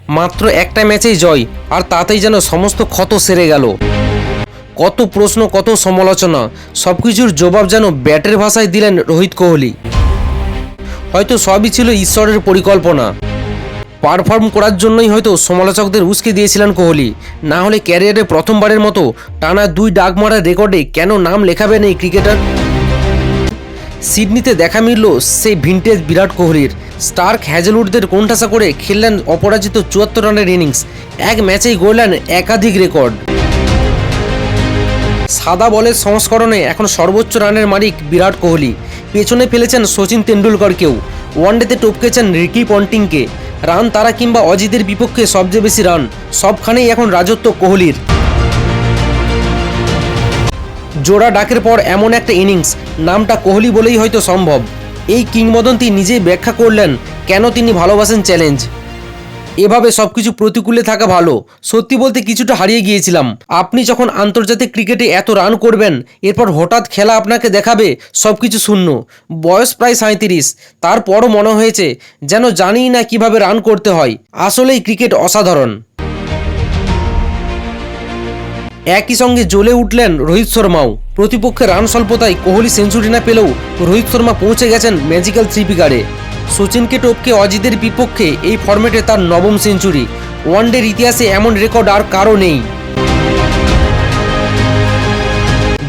মাত্র একটা ম্যাচেই জয়, আর তাতেই যেন সমস্ত ক্ষত সেরে গেল। কত প্রশ্ন, কত সমালোচনা, সব কিছুর জবাব যেন ব্যাটের ভাষায় দিলেন রোহিত কোহলি। হয়তো সবই ছিল ঈশ্বরের পরিকল্পনা। পারফর্ম করার জন্যই হয়তো সমালোচকদের উস্কে দিয়েছিলেন কোহলি, না হলে ক্যারিয়ারে প্রথমবারের মতো টানা 2 ডাক মারার রেকর্ডে কেন নাম লেখাবেন এই ক্রিকেটার। সিডনিতে দেখা মিলল সেই ভিনটেজ বিরাট কোহলির। স্টার্ক হ্যাজেলউডদের কোণঠাসা করে খেললেন অপরাজিত 74 রানের ইনিংস। এক ম্যাচেই গড়লেন একাধিক রেকর্ড। সাদা বলের সংস্করণে এখন সর্বোচ্চ রানের মালিক বিরাট কোহলি। পেছনে ফেলেছেন সচিন তেন্ডুলকরকেও। ওয়ানডেতে টপকেছেন রিকি পন্টিংকে। রান তারা কিংবা অজিতের বিপক্ষে সবচেয়ে বেশি রান, সবখানেই এখন রাজত্ব কোহলির। জোড়া ডাকের পর এমন একটা ইনিংস, নামটা কোহলি বলেই হয়তো সম্ভব। এই কিংবদন্তি নিজেই ব্যাখ্যা করলেন কেন তিনি ভালোবাসেন চ্যালেঞ্জ। এভাবে সবকিছু প্রতিকূলে থাকা ভালো। সত্যি বলতে কিছুটা হারিয়ে গিয়েছিলাম। আপনি যখন আন্তর্জাতিক ক্রিকেটে এত রান করবেন, এরপর হঠাৎ খেলা আপনাকে দেখাবে সবকিছু শূন্য। বয়স প্রায় 37, তারপরও মনে হয়েছে যেন জানিই না কিভাবে রান করতে হয়। আসলেই ক্রিকেট অসাধারণ। একই সঙ্গে জ্বলে উঠলেন রোহিত শর্মাও। প্রতিপক্ষের রান স্বল্পতায় কোহলি সেঞ্চুরি না পেলেও রোহিত শর্মা পৌঁছে গেছেন ম্যাজিক্যাল 3 ফিগারে। সচিনকে টপকে অজিতের বিপক্ষে এই ফরম্যাটে তার 9ম সেঞ্চুরি। ওয়ানডের ইতিহাসে এমন রেকর্ড আর কারও নেই।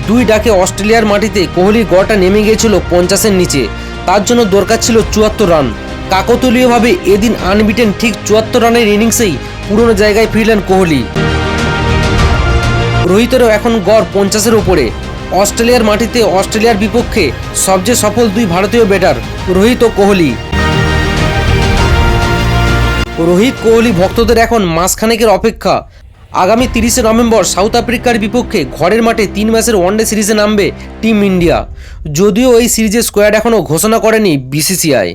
2 ডাকে অস্ট্রেলিয়ার মাটিতে কোহলির গড়টা নেমে গিয়েছিল 50-এর নিচে। তার জন্য দরকার ছিল 74 রান। কাকতালীয়ভাবে এদিন আনবিটেন ঠিক 74 রানের ইনিংসেই পুরনো জায়গায় ফিরলেন কোহলি। রোহিতেরও এখন গড় 50-এর ওপরে। অস্ট্রেলিয়ার মাটিতে অস্ট্রেলিয়ার বিপক্ষে সবচেয়ে সফল 2 ভারতীয় ব্যাটার রোহিত ও কোহলি। রোহিত কোহলি ভক্তদের এখন মাসখানেকের অপেক্ষা। আগামী 30শে নভেম্বর সাউথ আফ্রিকার বিপক্ষে ঘরের মাঠে 3 ম্যাচের ওয়ানডে সিরিজে নামবে টিম ইন্ডিয়া। যদিও এই সিরিজের স্কোয়াড এখনও ঘোষণা করেনি বিসিসিআই।